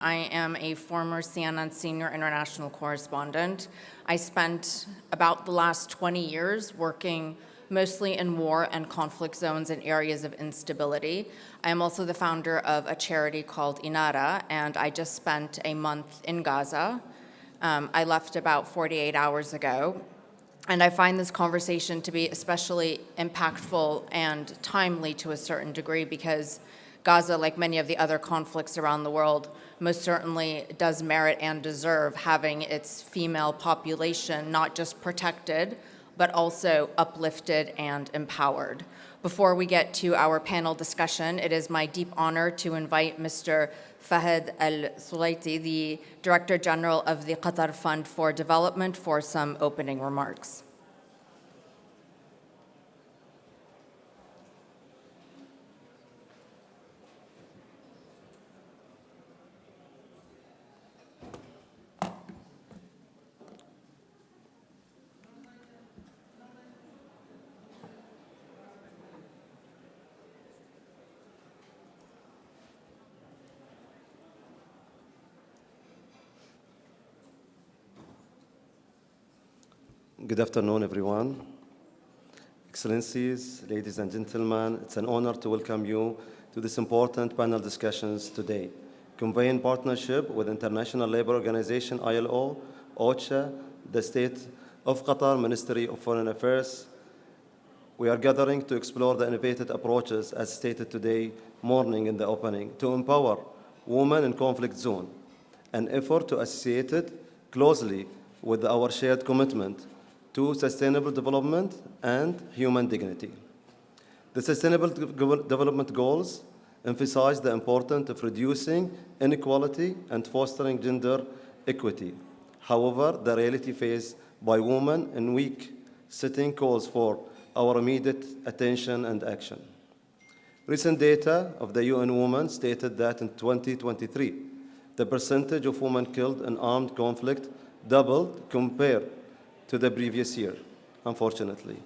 I am a former CNN senior international correspondent. I spent about the last 20 years working mostly in war and conflict zones and areas of instability. I am also the founder of a charity called Inara, and I just spent a month in Gaza. I left about 48 hours ago, and I find this conversation to be especially impactful and timely to a certain degree because Gaza, like many of the other conflicts around the world, most certainly does merit and deserve having its female population not just protected, but also uplifted and empowered. Before we get to our panel discussion, it is my deep honor to invite Mr. Fahd Al-Sulaiti, the Director General of the Qatar Fund for Development, for some opening remarks. Good afternoon, everyone. Excellencies, ladies and gentlemen, it's an honor to welcome you to this important panel discussions today. Conveying partnership with International Labour Organization, ILO, OCHA, the State of Qatar Ministry of Foreign Affairs, we are gathering to explore the innovative approaches, as stated today morning in the opening, to empower women in conflict zone, an effort to associate it closely with our shared commitment to sustainable development and human dignity. The Sustainable Development Goals emphasize the importance of reducing inequality and fostering gender equity. However, the reality faced by women in weak setting calls for our immediate attention and action. Recent data of the UN Women stated that in 2023, the percentage of women killed in armed conflict doubled compared to the previous year, unfortunately.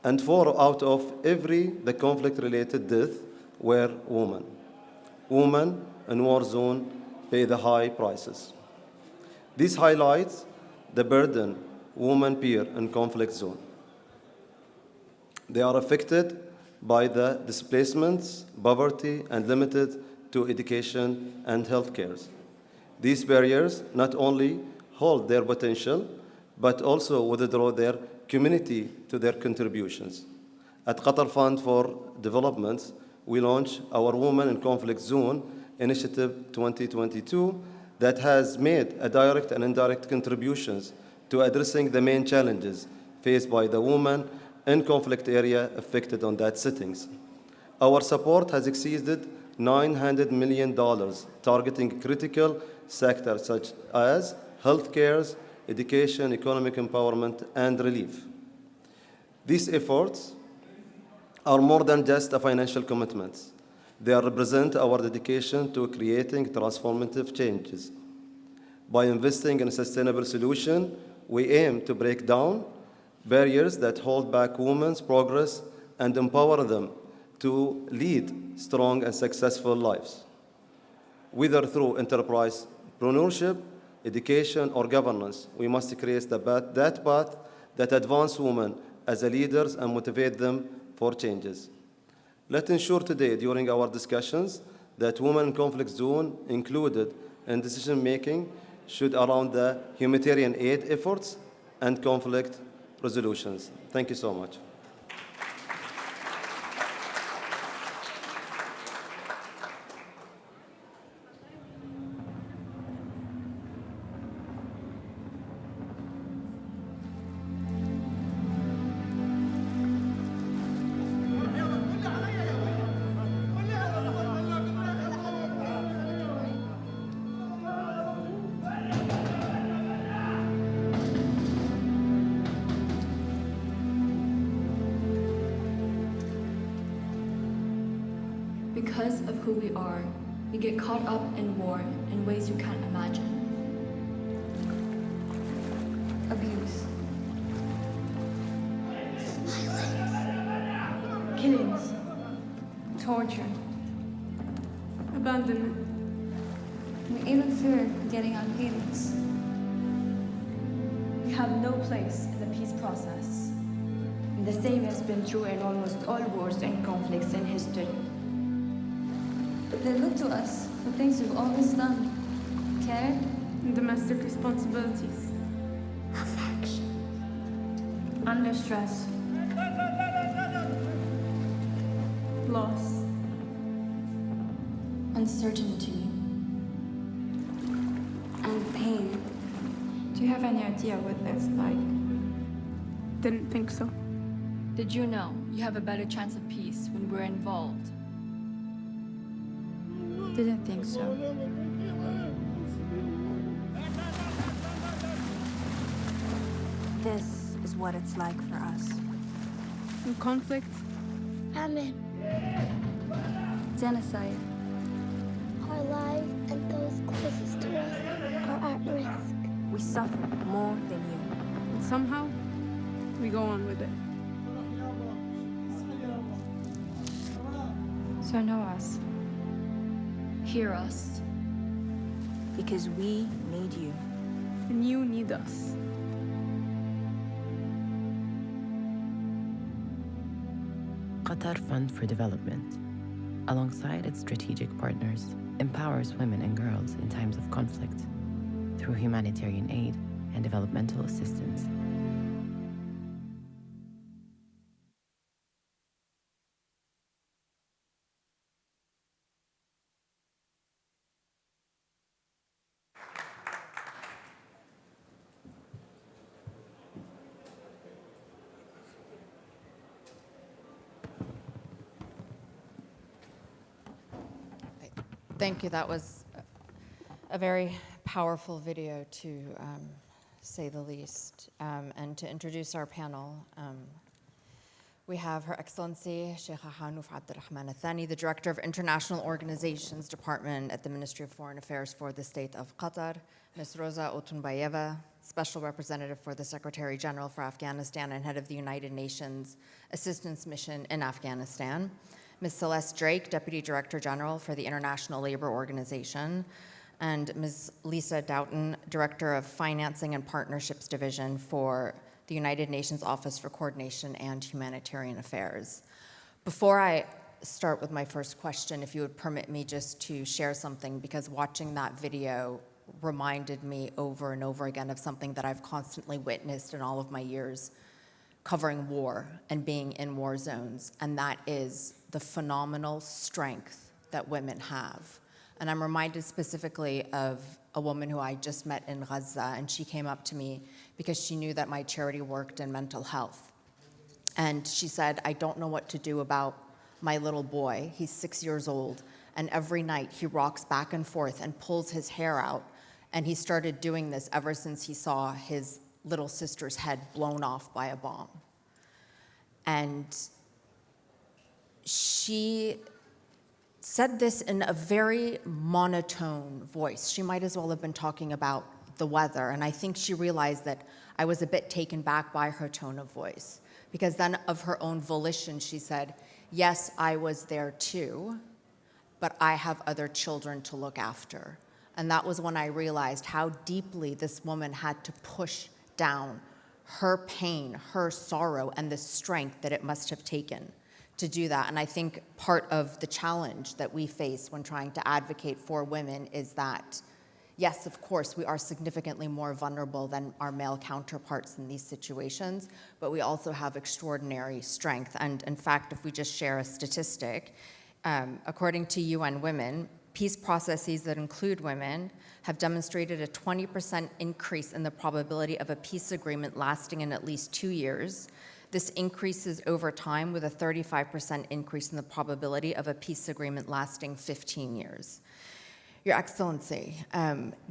And 4 out of every conflict-related death were women. Women in war zone pay the high prices. This highlights the burden women bear in conflict zone. They are affected by the displacements, poverty, and limited to education and healthcare. These barriers not only hold their potential, but also withdraw their community to their contributions. At Qatar Fund for Development, we launched our Women in Conflict Zone Initiative 2022 that has made a direct and indirect contributions to addressing the main challenges faced by the women in conflict area affected on that settings. Our support has exceeded $900 million, targeting critical sectors such as healthcare, education, economic empowerment, and relief. These efforts are more than just a financial commitment. They represent our dedication to creating transformative changes. By investing in a sustainable solution, we aim to break down barriers that hold back women's progress and empower them to lead strong and successful lives, whether through entrepreneurship, education, or governance. We must create that path that advances women as leaders and motivate them for changes. Let's ensure today, during our discussions, that women in conflict zone included in decision-making should around the humanitarian aid efforts and conflict resolutions. Thank you so much. Because of who we are, we get caught up in war in ways you can't imagine. Abuse. Killings. Torture. Abandonment. We even fear getting on meetings. We have no place in the peace process. The same has been true in almost all wars and conflicts in history. They look to us for things we've always done. Care, Domestic responsibilities. Affection. Under stress. Loss. uncertainty, and pain. Do you have any idea what that's like? Didn't think so. Did you know you have a better chance of peace when we're involved? Didn't think so. This is what it's like for us. In conflict, famine, Genocide. our lives and those closest to us are at risk. We suffer more than you. and somehow we go on with it. So know us. Hear us. Because we need you. And you need us. Qatar Fund for Development, alongside its strategic partners, empowers women and girls in times of conflict through humanitarian aid and developmental assistance. Thank you. That was a very powerful video, to say the least. And to introduce our panel, we have Her Excellency Sheikha Hanouf Abdurrahman Athani, the Director of International Organizations Department at the Ministry of Foreign Affairs for the State of Qatar, Ms. Rosa Otunbayeva, Special Representative for the Secretary General for Afghanistan and Head of the United Nations Assistance Mission in Afghanistan, Ms. Celeste Drake, Deputy Director General for the International Labor Organization, and Ms. Lisa Doughton, Director of Financing and Partnerships Division for the United Nations Office for Coordination and Humanitarian Affairs. Before I start with my first question, if you would permit me just to share something, because watching that video reminded me over and over again of something that I've constantly witnessed in all of my years covering war and being in war zones, and that is the phenomenal strength that women have. And I'm reminded specifically of a woman who I just met in Gaza, and she came up to me because she knew that my charity worked in mental health. And she said, I don't know what to do about my little boy. He's 6 years old, and every night he rocks back and forth and pulls his hair out. And he started doing this ever since he saw his little sister's head blown off by a bomb. And she said this in a very monotone voice. She might as well have been talking about the weather. And I think she realized that I was a bit taken back by her tone of voice, because then of her own volition, she said, yes, I was there too, but I have other children to look after. And that was when I realized how deeply this woman had to push down her pain, her sorrow, and the strength that it must have taken to do that. And I think part of the challenge that we face when trying to advocate for women is that, yes, of course, we are significantly more vulnerable than our male counterparts in these situations, but we also have extraordinary strength. And in fact, if we just share a statistic, according to UN Women, peace processes that include women have demonstrated a 20% increase in the probability of a peace agreement lasting in at least 2 years. This increases over time with a 35% increase in the probability of a peace agreement lasting 15 years. Your Excellency,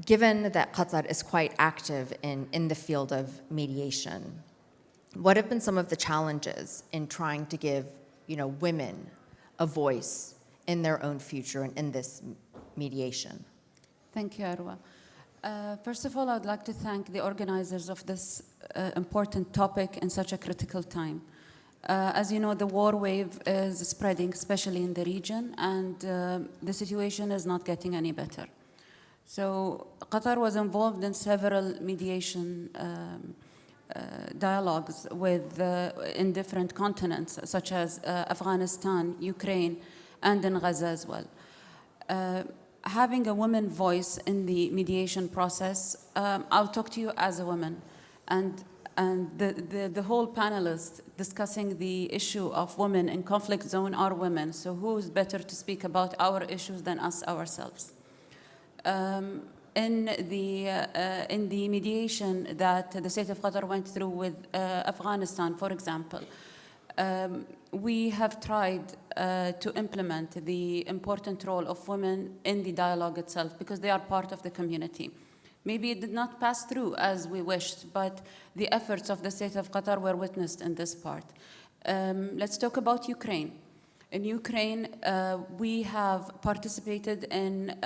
given that Qatar is quite active in the field of mediation, what have been some of the challenges in trying to give, women a voice in their own future and in this mediation? Thank you, Arwa. First of all, I would like to thank the organizers of this important topic in such a critical time. As you know, the war wave is spreading, especially in the region, and the situation is not getting any better. So Qatar was involved in several mediation dialogues with in different continents, such as Afghanistan, Ukraine, and in Gaza as well. Having a woman voice in the mediation process, I'll talk to you as a woman, and the whole panelists discussing the issue of women in conflict zone are women. So who is better to speak about our issues than us ourselves? In the mediation that the state of Qatar went through with Afghanistan, for example, we have tried to implement the important role of women in the dialogue itself because they are part of the community. Maybe it did not pass through as we wished, but the efforts of the state of Qatar were witnessed in this part. Let's talk about Ukraine. In Ukraine, we have participated in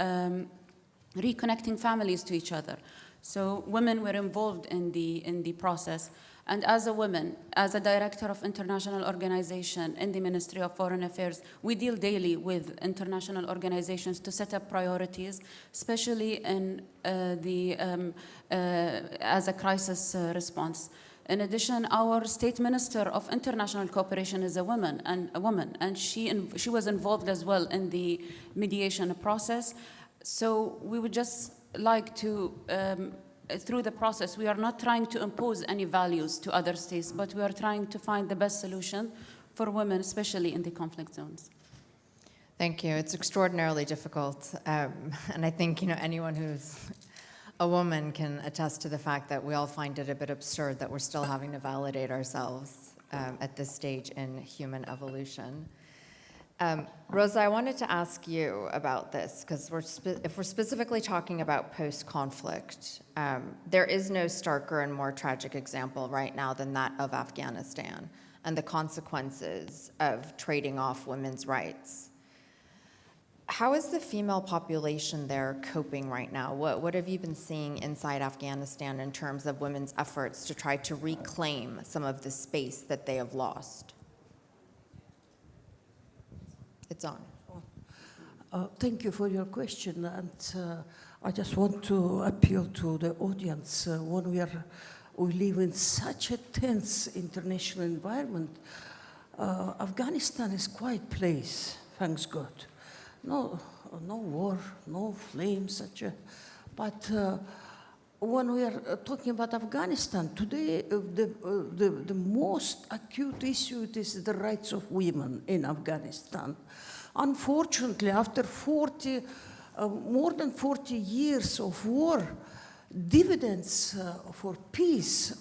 reconnecting families to each other. So women were involved in the process. And as a woman, as a director of international organization in the Ministry of Foreign Affairs, we deal daily with international organizations to set up priorities, especially in as a crisis response. In addition, our state minister of international cooperation is a woman, and she was involved as well in the mediation process. So we would just like to, through the process, we are not trying to impose any values to other states, but we are trying to find the best solution for women, especially in the conflict zones. Thank you. It's extraordinarily difficult. And I think, anyone who's a woman can attest to the fact that we all find it a bit absurd that we're still having to validate ourselves at this stage in human evolution. Rosa, I wanted to ask you about this, because if we're specifically talking about post-conflict, there is no starker and more tragic example right now than that of Afghanistan and the consequences of trading off women's rights. How is the female population there coping right now? What have you been seeing inside Afghanistan in terms of women's efforts to try to reclaim some of the space that they have lost? It's on. Thank you for your question, and I just want to appeal to the audience. When we live in such a tense international environment, Afghanistan is a quiet place, thanks God. No war, no flames, but when we are talking about Afghanistan, today the most acute issue is the rights of women in Afghanistan. Unfortunately, after more than 40 years of war, dividends for peace,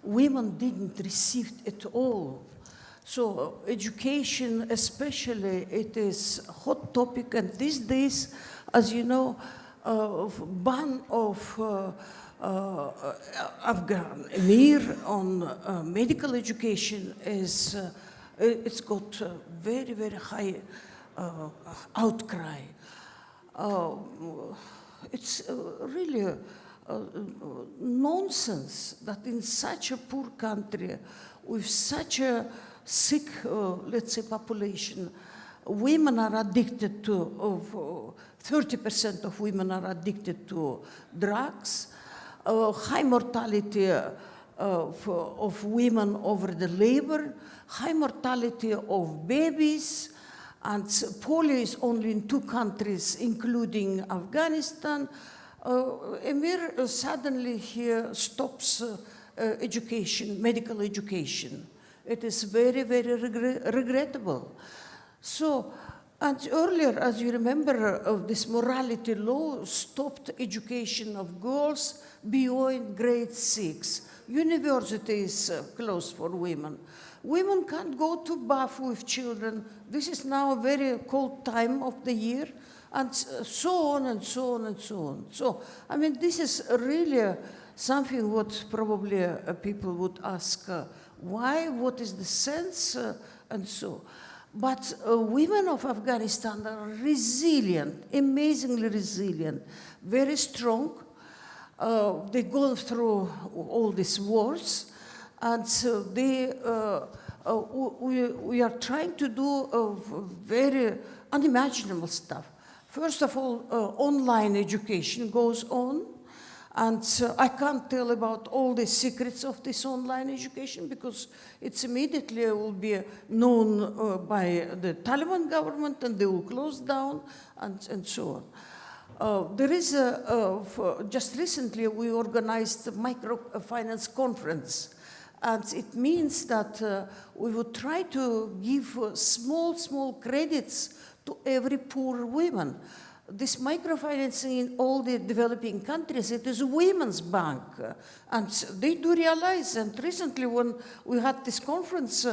women didn't receive at all. So education especially, it is a hot topic, and these days, as you know, ban of Afghan emir on medical education is it's got very, very high outcry. It's really nonsense that in such a poor country with such a sick, let's say, population, women are addicted to 30% of women are addicted to drugs. High mortality of women over the labor, high mortality of babies, and polio is only in 2 countries, including Afghanistan. Emir suddenly here stops education, medical education. It is very, very regrettable. So, and earlier, as you remember, this morality law stopped education of girls beyond grade 6. University is closed for women. Women can't go to bath with children. This is now a very cold time of the year, and so on and so on and so on. So, I mean, this is really something what probably people would ask, why, what is the sense, and so. But women of Afghanistan are resilient, amazingly resilient, very strong. They go through all these wars, and so we are trying to do very unimaginable stuff. First of all, online education goes on. And I can't tell about all the secrets of this online education because it's immediately will be known by the Taliban government and they will close down and so on. There is just recently we organized a microfinance conference. And it means that we would try to give small credits to every poor woman. This microfinancing in all the developing countries, it is a women's bank. And they do realize, and recently when we had this conference,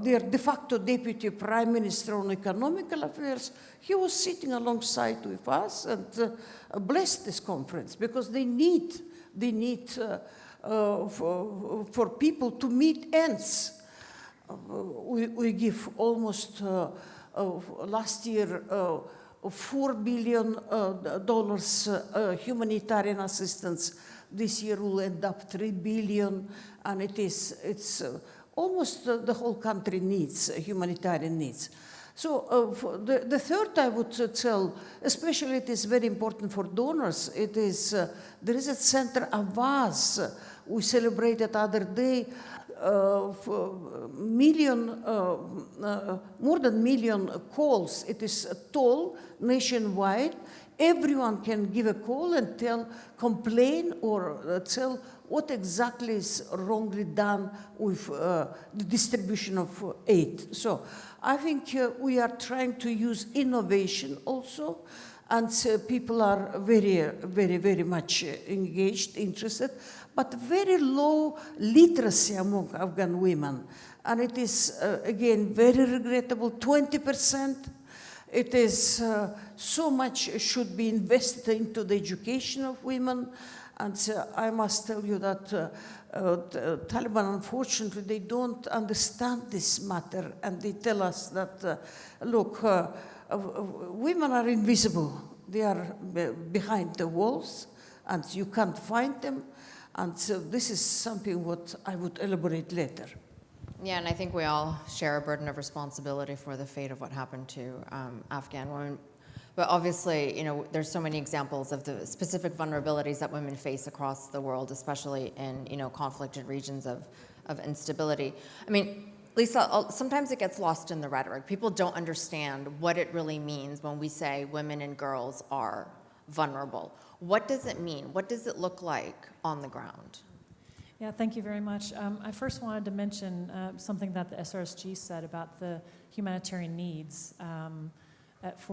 their de facto deputy prime minister on economical affairs, he was sitting alongside with us and blessed this conference because they need for people to meet ends. We give almost, last year, $4 billion humanitarian assistance. This year will end up $3 billion, and it's almost the whole country needs humanitarian needs. So the third I would tell, especially it is very important for donors, it is, there is a center, Avaz, we celebrated other day, more than million calls. It is a toll nationwide. Everyone can give a call and complain or tell what exactly is wrongly done with the distribution of aid. So I think we are trying to use innovation also, and people are very much engaged, interested, but very low literacy among Afghan women. And it is, again, very regrettable, 20%. It is so much should be invested into the education of women. And I must tell you that the Taliban, unfortunately, they don't understand this matter. And they tell us that, look, women are invisible. They are behind the walls, and you can't find them. And so this is something what I would elaborate later. Yeah, and I think we all share a burden of responsibility for the fate of what happened to Afghan women. But obviously, you know, there's so many examples of the specific vulnerabilities that women face across the world, especially in, you know, conflicted regions of instability. I mean, Lisa, sometimes it gets lost in the rhetoric. People don't understand what it really means when we say women and girls are vulnerable. What does it mean? What does it look like on the ground? Yeah, thank you very much. I first wanted to mention something that the SRSG said about the humanitarian needs.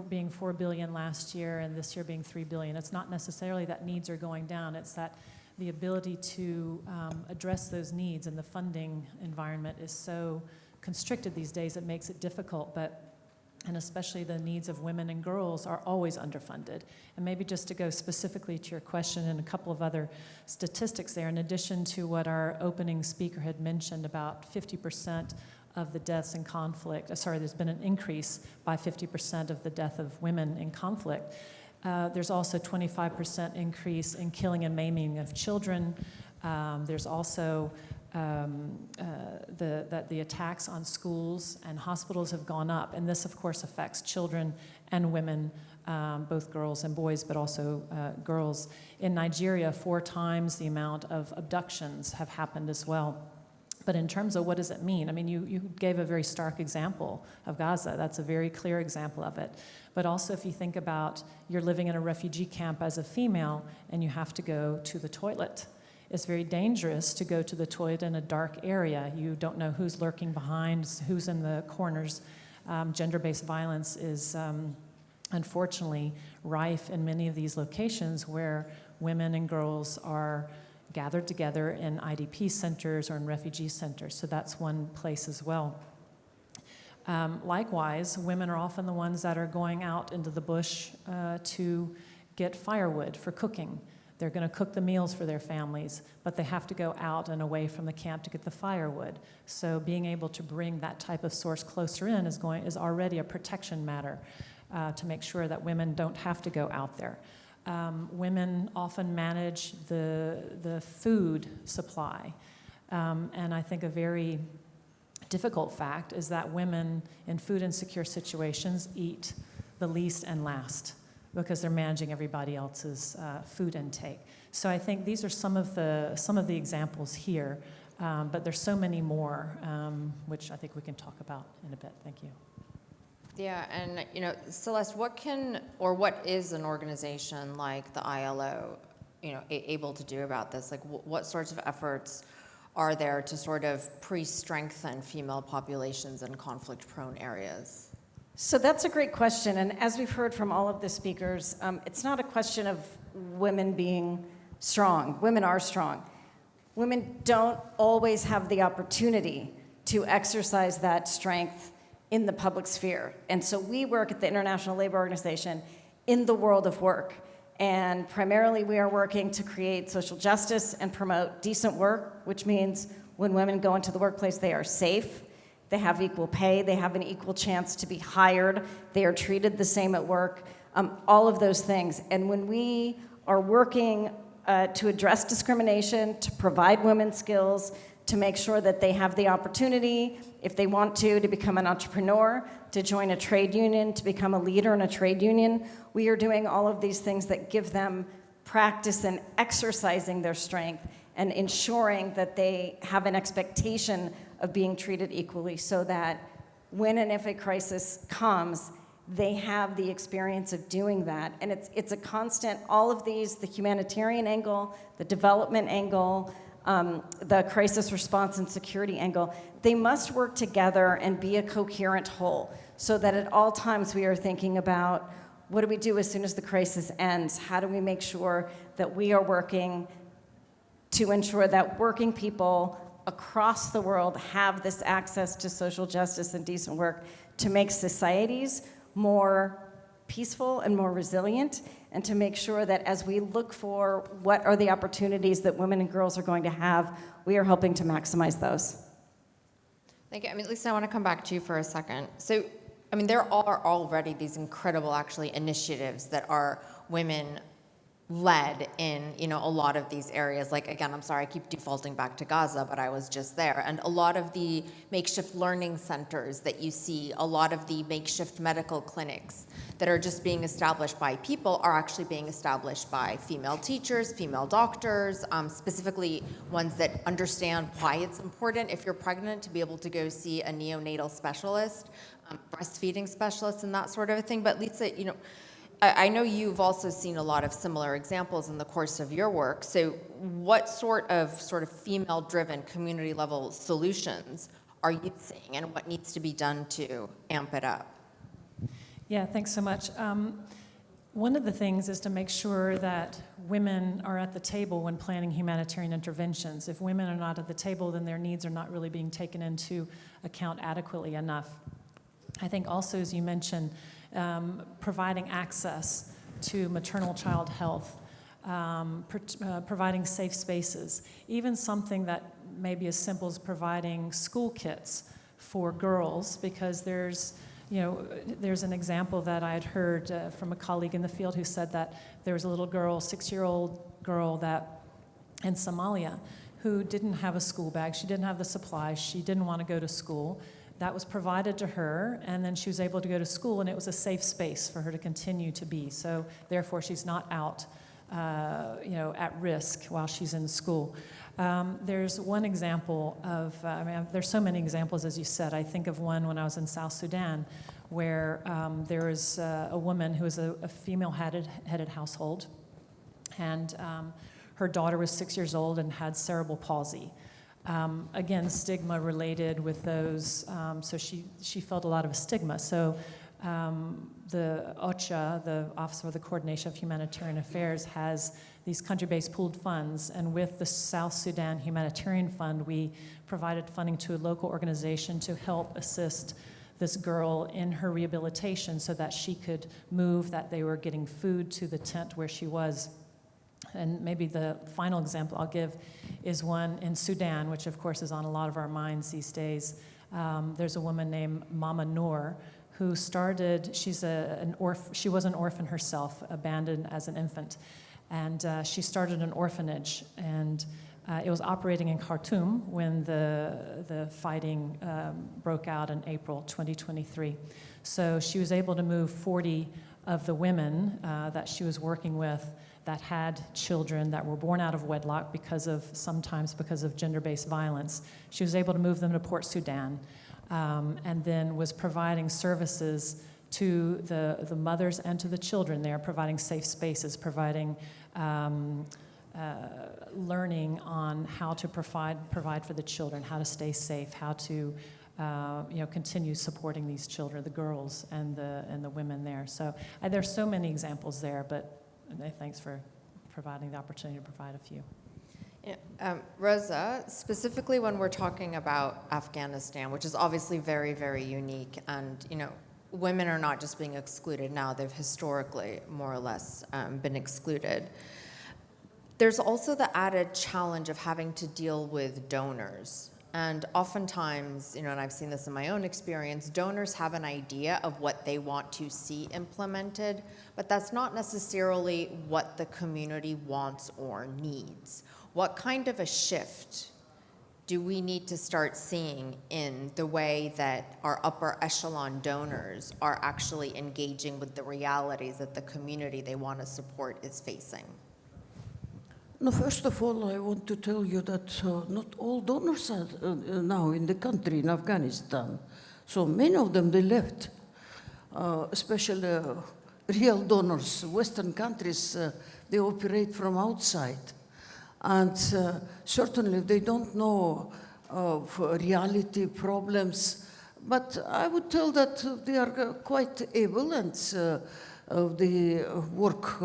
Being 4 billion last year and this year being 3 billion. It's not necessarily that needs are going down, it's that the ability to address those needs and the funding environment is so constricted these days, it makes it difficult, and especially the needs of women and girls are always underfunded. And maybe just to go specifically to your question and a couple of other statistics there, in addition to what our opening speaker had mentioned about 50% of the deaths in conflict, there's been an increase by 50% of the death of women in conflict. There's also 25% increase in killing and maiming of children. There's also the attacks on schools and hospitals have gone up, and this of course affects children and women, both girls and boys, but also girls. In Nigeria, 4 times the amount of abductions have happened as well. But in terms of what does it mean? I mean, you gave a very stark example of Gaza. That's a very clear example of it. But also if you think about you're living in a refugee camp as a female and you have to go to the toilet. It's very dangerous to go to the toilet in a dark area. You don't know who's lurking behind, who's in the corners. Gender-based violence is unfortunately rife in many of these locations where women and girls are gathered together in IDP centers or in refugee centers, so that's one place as well. Likewise, women are often the ones that are going out into the bush to get firewood for cooking. They're going to cook the meals for their families, but they have to go out and away from the camp to get the firewood. So being able to bring that type of source closer in is already a protection matter to make sure that women don't have to go out there. Women often manage the food supply. And I think a very difficult fact is that women in food insecure situations eat the least and last. because they're managing everybody else's food intake. So I think these are some of the examples here, but there's so many more, which I think we can talk about in a bit. Thank you. Yeah, and Celeste, what is an organization like the ILO, able to do about this? Like, what sorts of efforts are there to sort of pre-strengthen female populations in conflict-prone areas? So that's a great question, and as we've heard from all of the speakers, it's not a question of women being strong. Women are strong. Women don't always have the opportunity to exercise that strength in the public sphere. And so we work at the International Labor Organization in the world of work. And primarily we are working to create social justice and promote decent work, which means when women go into the workplace, they are safe, they have equal pay, they have an equal chance to be hired, they are treated the same at work, all of those things. And when we are working to address discrimination, to provide women skills, to make sure that they have the opportunity, if they want to become an entrepreneur, to join a trade union, to become a leader in a trade union. We are doing all of these things that give them practice in exercising their strength and ensuring that they have an expectation of being treated equally so that when and if a crisis comes, they have the experience of doing that. And it's a constant, all of these, the humanitarian angle, the development angle, the crisis response and security angle, they must work together and be a coherent whole so that at all times we are thinking about what do we do as soon as the crisis ends? How do we make sure that we are working to ensure that working people across the world have this access to social justice and decent work to make societies more peaceful and more resilient, and to make sure that as we look for what are the opportunities that women and girls are going to have, we are helping to maximize those. Thank you. Lisa, I want to come back to you for a second. So, there are already these incredible, actually, initiatives that are women-led in, a lot of these areas. Like, again, I'm sorry, I keep defaulting back to Gaza, but I was just there. And a lot of the makeshift learning centers that you see, a lot of the makeshift medical clinics that are just being established by people are actually being established by female teachers, female doctors, specifically ones that understand why it's important if you're pregnant to be able to go see a neonatal specialist, breastfeeding specialist, and that sort of a thing. But Lisa, I know you've also seen a lot of similar examples in the course of your work. So what sort of female-driven community-level solutions are you seeing, and what needs to be done to amp it up? Yeah, thanks so much. One of the things is to make sure that women are at the table when planning humanitarian interventions. If women are not at the table, then their needs are not really being taken into account adequately enough. I think also, as you mentioned, providing access to maternal child health, providing safe spaces, even something that may be as simple as providing school kits for girls, because there's an example that I had heard from a colleague in the field who said that there was a little girl, 6-year-old girl in Somalia who didn't have a school bag. She didn't have the supplies. She didn't want to go to school. That was provided to her, and then she was able to go to school, and it was a safe space for her to continue to be. So therefore, she's not out, at risk while she's in school. There's one example of, there's so many examples, as you said. I think of one when I was in South Sudan, where there was a woman who was a female-headed household, and her daughter was 6 years old and had cerebral palsy. Again, stigma related with those, so she felt a lot of stigma. So the OCHA, the Office for the Coordination of Humanitarian Affairs, has these country-based pooled funds, and with the South Sudan Humanitarian Fund, we provided funding to a local organization to help assist this girl in her rehabilitation so that she could move, that they were getting food to the tent where she was. And maybe the final example I'll give is one in Sudan, which of course is on a lot of our minds these days. There's a woman named Mama Noor who started, she was an orphan herself, abandoned as an infant. And she started an orphanage, and it was operating in Khartoum when the fighting broke out in April 2023. So she was able to move 40 of the women that she was working with that had children that were born out of wedlock sometimes because of gender-based violence. She was able to move them to Port Sudan, and then was providing services to the mothers and to the children there, providing safe spaces, providing learning on how to provide for the children, how to stay safe, how to continue supporting these children, the girls and the women there. So there's so many examples there, but thanks for providing the opportunity to provide a few. Rosa, specifically when we're talking about Afghanistan, which is obviously very, very unique, and women are not just being excluded now, they've historically more or less been excluded. There's also the added challenge of having to deal with donors. And oftentimes, and I've seen this in my own experience, donors have an idea of what they want to see implemented, but that's not necessarily what the community wants or needs. What kind of a shift do we need to start seeing in the way that our upper echelon donors are actually engaging with the realities that the community they want to support is facing? No, first of all, I want to tell you that not all donors are now in the country, in Afghanistan. So many of them, they left, especially real donors. Western countries, they operate from outside. And certainly they don't know of reality problems. But I would tell that they are quite able, and they work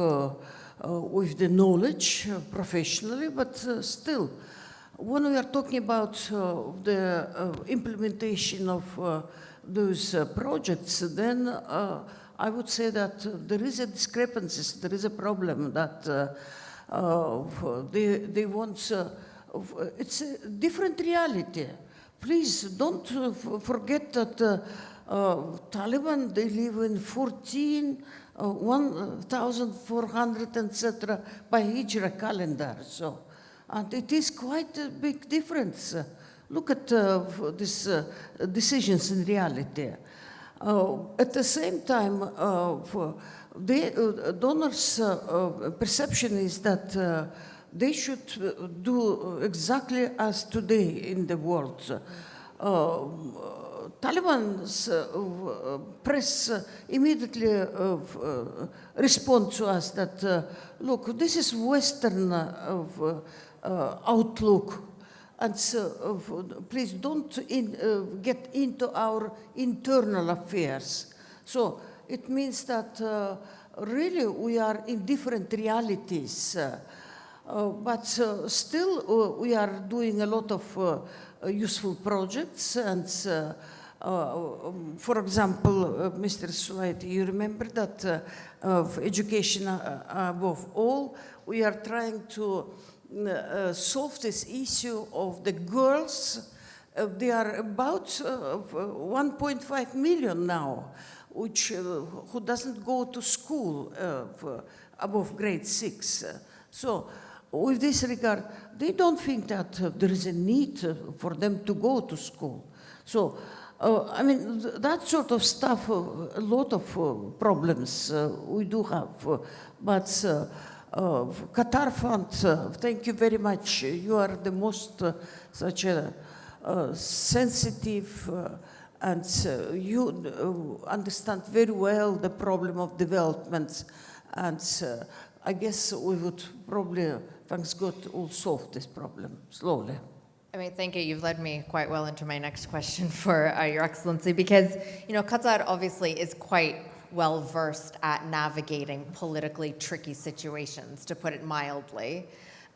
with the knowledge professionally, but still, when we are talking about the implementation of those projects, then I would say that there is a discrepancy, there is a problem that they want, it's a different reality. Please don't forget that Taliban, they live in 1,400, etc., by Hijra calendar. So, and it is quite a big difference. Look at these decisions in reality. At the same time, the donors' perception is that they should do exactly as today in the world. Taliban's press immediately respond to us that, look, this is Western outlook, and so, please don't get into our internal affairs. So it means that really we are in different realities, but still we are doing a lot of useful projects. And for example, Mr. Sulaiti, you remember that of education above all, we are trying to solve this issue of the girls. They are about 1.5 million now, which who doesn't go to school above grade 6. So with this regard, they don't think that there is a need for them to go to school. So, I mean, that sort of stuff, a lot of problems we do have. But Qatar Fund, thank you very much. You are the most such a sensitive and you understand very well the problem of development. And I guess we would probably, thanks God, will solve this problem slowly. I mean, thank you. You've led me quite well into my next question for Your Excellency, because, Qatar obviously is quite well versed at navigating politically tricky situations, to put it mildly.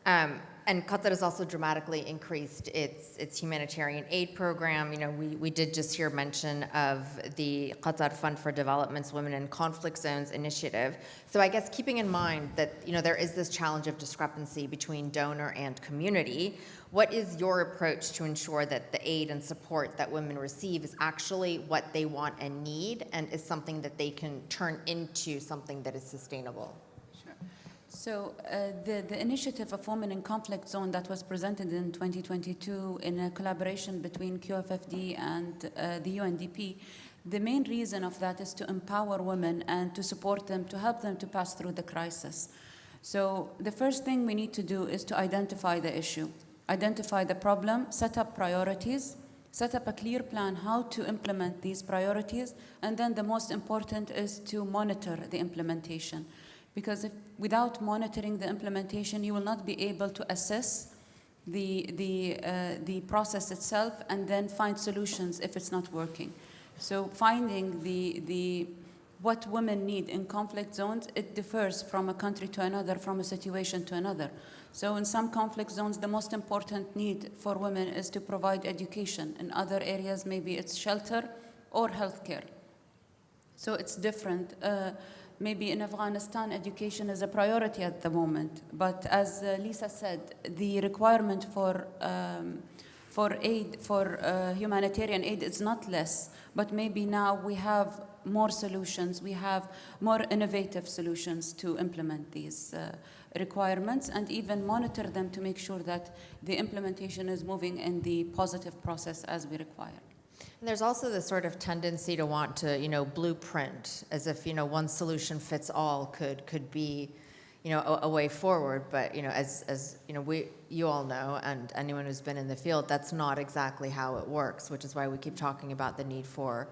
And Qatar has also dramatically increased its humanitarian aid program. We did just hear mention of the Qatar Fund for Development's Women in Conflict Zones initiative. So I guess keeping in mind that there is this challenge of discrepancy between donor and community, what is your approach to ensure that the aid and support that women receive is actually what they want and need, and is something that they can turn into something that is sustainable? So the initiative of Women in Conflict Zone that was presented in 2022 in a collaboration between QFFD and the UNDP The main reason of that is to empower women and to support them, to help them to pass through the crisis. So the first thing we need to do is to identify the issue, identify the problem, set up priorities, set up a clear plan how to implement these priorities, and then the most important is to monitor the implementation. Because without monitoring the implementation, you will not be able to assess the process itself and then find solutions if it's not working. So finding what women need in conflict zones, it differs from a country to another, from a situation to another. So in some conflict zones, the most important need for women is to provide education. In other areas, maybe it's shelter or healthcare. So it's different. Maybe in Afghanistan, education is a priority at the moment. But as Lisa said, the requirement for humanitarian aid is not less. But maybe now we have more solutions, we have more innovative solutions to implement these requirements and even monitor them to make sure that the implementation is moving in the positive process as we require. And there's also this sort of tendency to want to, blueprint, as if, one solution fits all could be, a way forward. But, as you all know, and anyone who's been in the field, that's not exactly how it works, which is why we keep talking about the need for,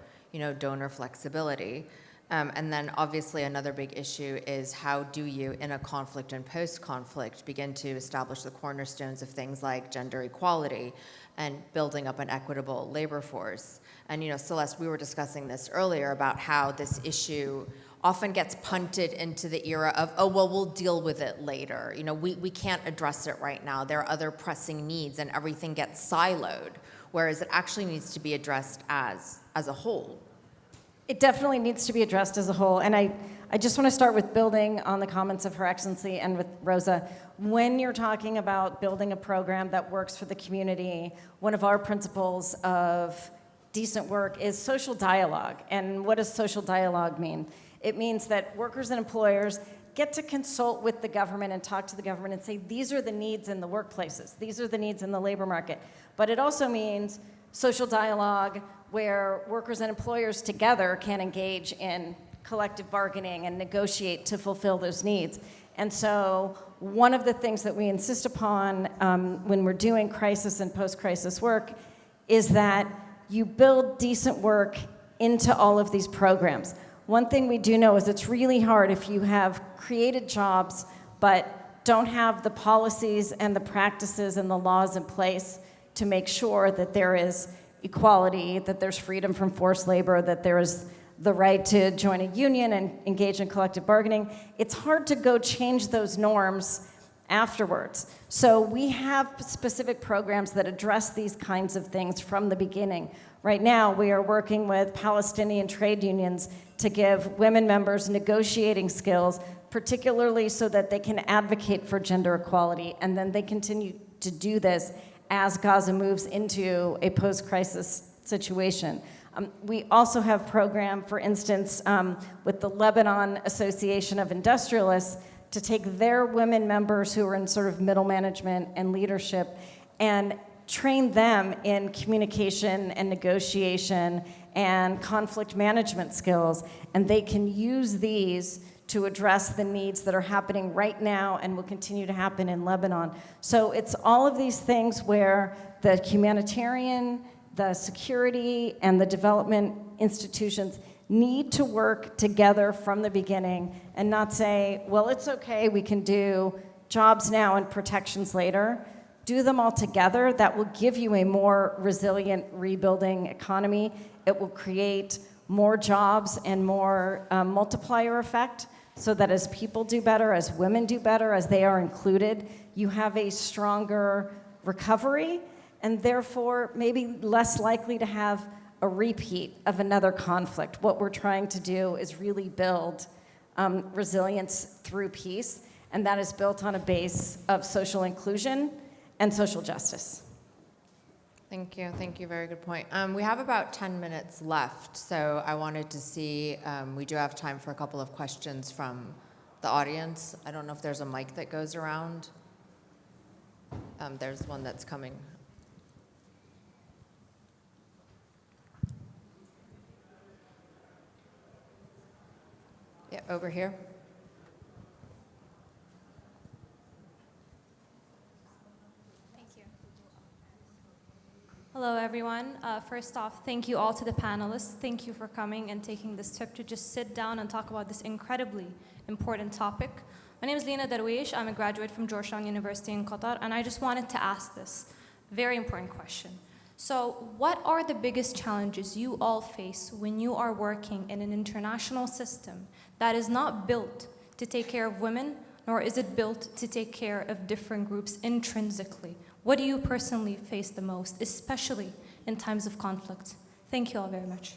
donor flexibility. And then obviously another big issue is how do you, in a conflict and post-conflict, begin to establish the cornerstones of things like gender equality and building up an equitable labor force. And, Celeste, we were discussing this earlier about how this issue often gets punted into the era of, oh, well, we'll deal with it later. We can't address it right now. There are other pressing needs and everything gets siloed, whereas it actually needs to be addressed as a whole. It definitely needs to be addressed as a whole. And I just want to start with building on the comments of Her Excellency and with Rosa. When you're talking about building a program that works for the community, one of our principles of decent work is social dialogue. And what does social dialogue mean? It means that workers and employers get to consult with the government and talk to the government and say, these are the needs in the workplaces. These are the needs in the labor market. But it also means social dialogue where workers and employers together can engage in collective bargaining and negotiate to fulfill those needs. And so one of the things that we insist upon when we're doing crisis and post-crisis work is that you build decent work into all of these programs. One thing we do know is it's really hard if you have created jobs but don't have the policies and the practices and the laws in place to make sure that there is equality, that there's freedom from forced labor, that there is the right to join a union and engage in collective bargaining. It's hard to go change those norms afterwards. So we have specific programs that address these kinds of things from the beginning. Right now, we are working with Palestinian trade unions to give women members negotiating skills, particularly so that they can advocate for gender equality, and then they continue to do this as Gaza moves into a post-crisis situation. We also have a program, for instance, with the Lebanon Association of Industrialists to take their women members who are in sort of middle management and leadership and train them in communication and negotiation and conflict management skills. And they can use these to address the needs that are happening right now and will continue to happen in Lebanon. So it's all of these things where the humanitarian, the security, and the development institutions need to work together from the beginning and not say, well, it's okay, we can do jobs now and protections later. Do them all together. That will give you a more resilient rebuilding economy. It will create more jobs and more multiplier effect, so that as people do better, as women do better, as they are included, you have a stronger recovery and therefore maybe less likely to have a repeat of another conflict. What we're trying to do is really build resilience through peace, and that is built on a base of social inclusion and social justice. Thank you. Thank you. Very good point. We have about 10 minutes left, so I wanted to see, we do have time for a couple of questions from the audience. I don't know if there's a mic that goes around. There's one that's coming. Yeah, over here. Hello, everyone. First off, thank you all to the panelists. Thank you for coming and taking this trip to just sit down and talk about this incredibly important topic. My name is Lina Darwish. I'm a graduate from Georgetown University in Qatar, and I just wanted to ask this very important question. So, what are the biggest challenges you all face when you are working in an international system that is not built to take care of women, nor is it built to take care of different groups intrinsically? What do you personally face the most, especially in times of conflict? Thank you all very much.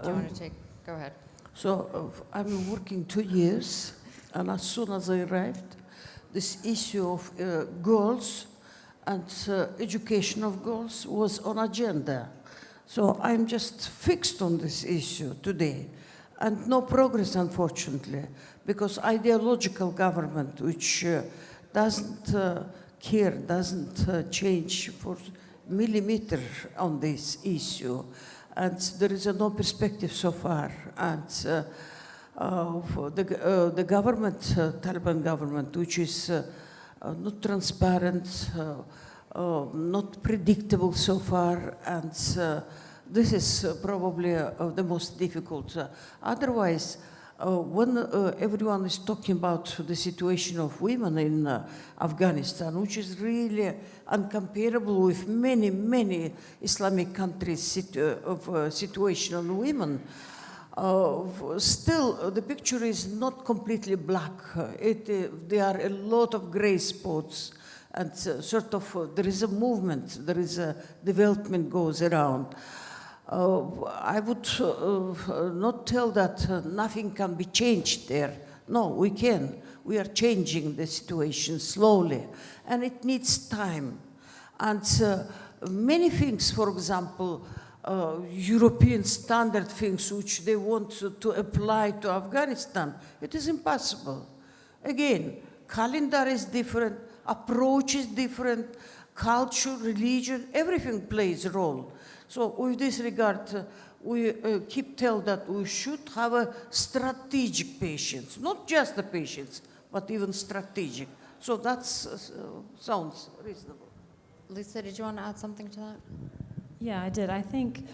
Do you want to take? Go ahead. So I'm working 2 years, and as soon as I arrived, this issue of girls and education of girls was on agenda. So I'm just fixed on this issue today, and no progress, unfortunately, because ideological government, which doesn't care, doesn't change for millimeter on this issue. And there is no perspective so far. And the government, Taliban government, which is not transparent, not predictable so far, and this is probably the most difficult. Otherwise, when everyone is talking about the situation of women in Afghanistan, which is really uncomparable with many, many Islamic countries' situation on women, still the picture is not completely black. There are a lot of gray spots, and there is a movement, there is a development goes around. I would not tell that nothing can be changed there. No, we can. We are changing the situation slowly, and it needs time. And many things, for example, European standard things which they want to apply to Afghanistan, it is impossible. Again, calendar is different, approach is different, culture, religion, everything plays a role. So with this regard, we keep telling that we should have a strategic patience, not just the patience, but even strategic. So that sounds reasonable. Lisa, did you want to add something to that? Yeah, I did. I think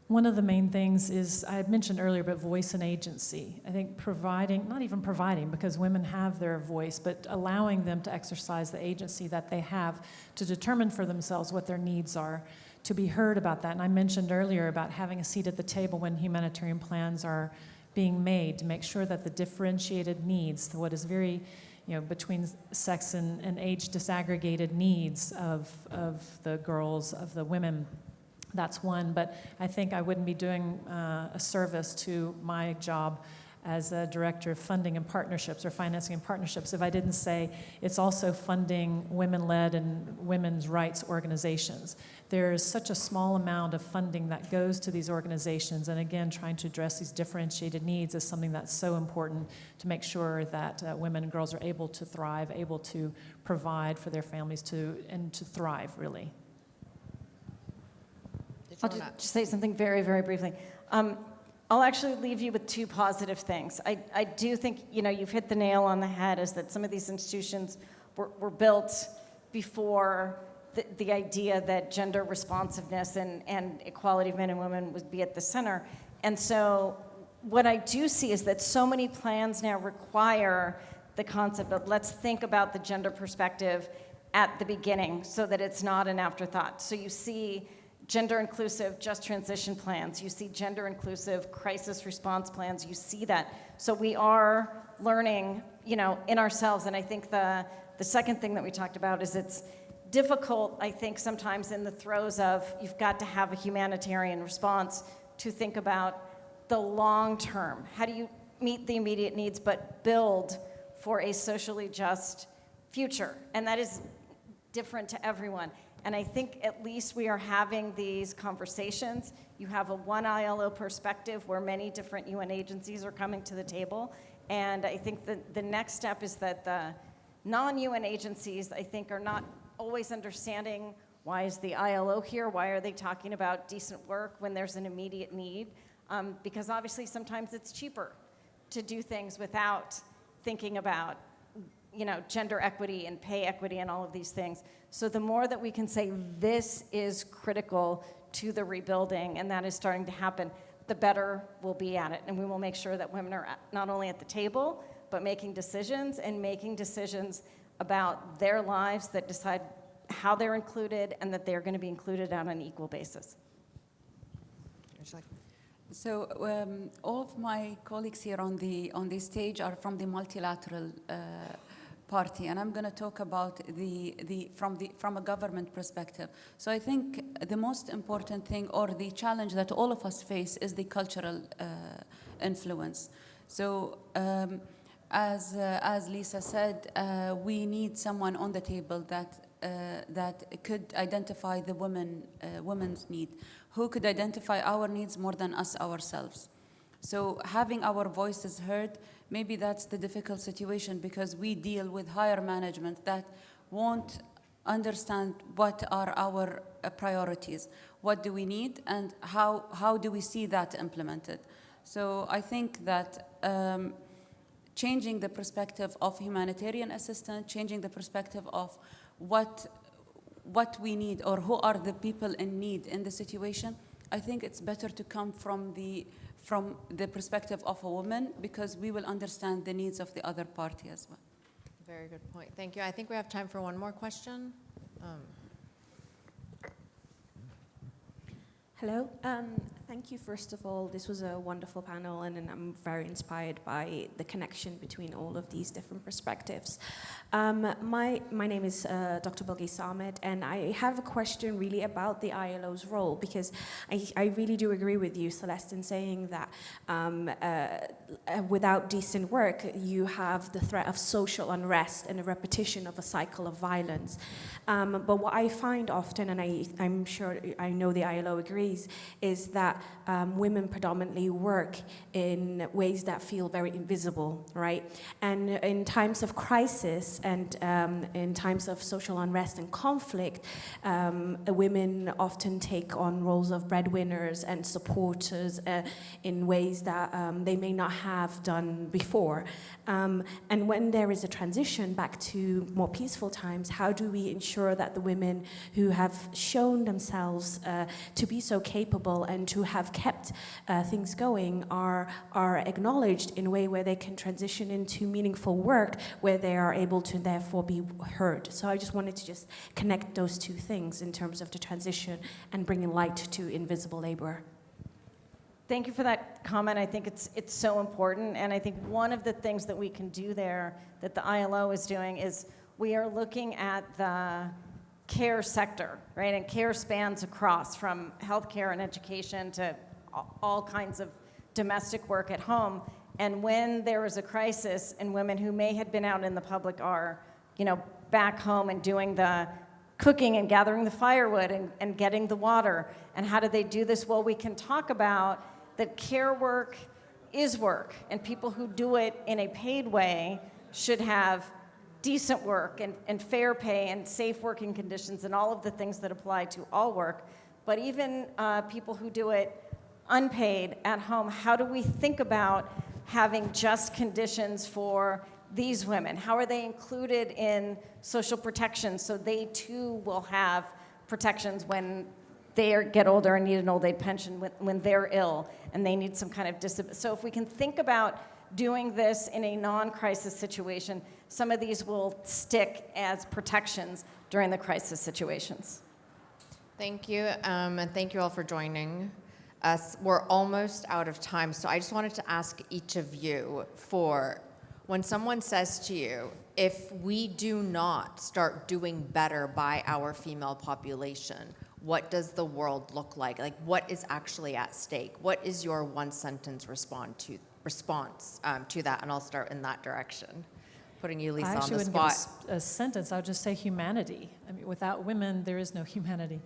one of the main things is, I had mentioned earlier, but voice and agency. I think providing, not even providing, because women have their voice, but allowing them to exercise the agency that they have to determine for themselves what their needs are, to be heard about that. And I mentioned earlier about having a seat at the table when humanitarian plans are being made, to make sure that the differentiated needs, what is very, between sex and age disaggregated needs of the girls, of the women, that's one. But I think I wouldn't be doing a service to my job as a director of funding and partnerships or financing and partnerships if I didn't say it's also funding women-led and women's rights organizations. There's such a small amount of funding that goes to these organizations, and again, trying to address these differentiated needs is something that's so important to make sure that women and girls are able to thrive, able to provide for their families and to thrive, really. I'll just say something very, very briefly. I'll actually leave you with two positive things. I do think, you've hit the nail on the head, is that some of these institutions were built before the idea that gender responsiveness and equality of men and women would be at the center. And so what I do see is that so many plans now require the concept of let's think about the gender perspective at the beginning so that it's not an afterthought. So you see gender-inclusive just transition plans. You see gender-inclusive crisis response plans. You see that. So we are learning, in ourselves. And I think the second thing that we talked about is it's difficult, I think, sometimes in the throes of you've got to have a humanitarian response to think about the long term. How do you meet the immediate needs but build for a socially just future? And that is different to everyone. And I think at least we are having these conversations. You have a one ILO perspective where many different UN agencies are coming to the table. And I think that the next step is that the non-UN agencies, I think, are not always understanding why is the ILO here? Why are they talking about decent work when there's an immediate need? Because obviously sometimes it's cheaper to do things without thinking about, gender equity and pay equity and all of these things. So the more that we can say this is critical to the rebuilding and that is starting to happen, the better we'll be at it. And we will make sure that women are not only at the table, but making decisions about their lives that decide how they're included and that they're going to be included on an equal basis. So all of my colleagues here on the stage are from the multilateral party, and I'm going to talk about from a government perspective. So I think the most important thing, or the challenge that all of us face, is the cultural influence. So as Lisa said, we need someone on the table that could identify the women's need, who could identify our needs more than us ourselves. So having our voices heard, maybe that's the difficult situation, because we deal with higher management that won't understand what are our priorities, what do we need, and how do we see that implemented. So I think that changing the perspective of humanitarian assistance, changing the perspective of what we need, or who are the people in need in the situation, I think it's better to come from the perspective of a woman, because we will understand the needs of the other party as well. Very good point. Thank you. I think we have time for one more question. Hello. Thank you, first of all. This was a wonderful panel, and I'm very inspired by the connection between all of these different perspectives. My name is Dr. Bilgis Ahmed, and I have a question really about the ILO's role, because I really do agree with you, Celeste, in saying that without decent work, you have the threat of social unrest and a repetition of a cycle of violence. But what I find often, and I'm sure I know the ILO agrees, is that women predominantly work in ways that feel very invisible, right? And in times of crisis and in times of social unrest and conflict, women often take on roles of breadwinners and supporters in ways that they may not have done before. And when there is a transition back to more peaceful times, how do we ensure that the women who have shown themselves to be so capable and to have kept things going are acknowledged in a way where they can transition into meaningful work, where they are able to therefore be heard? So I just wanted to just connect those two things in terms of the transition and bringing light to invisible labor. Thank you for that comment. I think it's so important, and I think one of the things that we can do there, that the ILO is doing, is we are looking at the care sector, right? And care spans across from healthcare and education to all kinds of domestic work at home. And when there is a crisis and women who may have been out in the public are, back home and doing the cooking and gathering the firewood and getting the water. And how do they do this? Well, we can talk about that care work is work, and people who do it in a paid way should have decent work and fair pay and safe working conditions and all of the things that apply to all work. But even people who do it unpaid at home, how do we think about having just conditions for these women? How are they included in social protection so they too will have protections when they get older and need an old age pension, when they're ill and they need some kind of disability? So if we can think about doing this in a non-crisis situation, some of these will stick as protections during the crisis situations. Thank you, and thank you all for joining us. We're almost out of time, so I just wanted to ask each of you, for when someone says to you, if we do not start doing better by our female population, what does the world look like? Like, what is actually at stake? What is your one-sentence response to that? And I'll start in that direction, putting you, Lisa, on the spot. I actually wouldn't give a sentence. I would just say humanity. I mean, without women, there is no humanity.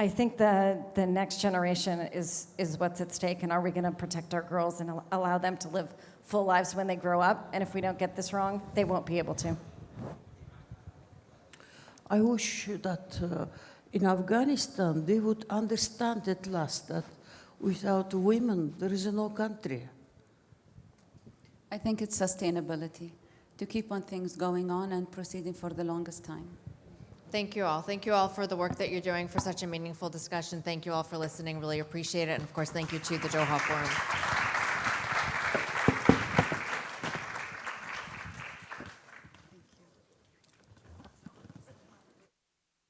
I think the next generation is what's at stake, and are we going to protect our girls and allow them to live full lives when they grow up? And if we don't get this wrong, they won't be able to. I wish that in Afghanistan, they would understand at last that without women, there is no country. I think it's sustainability, to keep on things going on and proceeding for the longest time. Thank you all. Thank you all for the work that you're doing, for such a meaningful discussion. Thank you all for listening. Really appreciate it. And of course, thank you to the Doha Forum.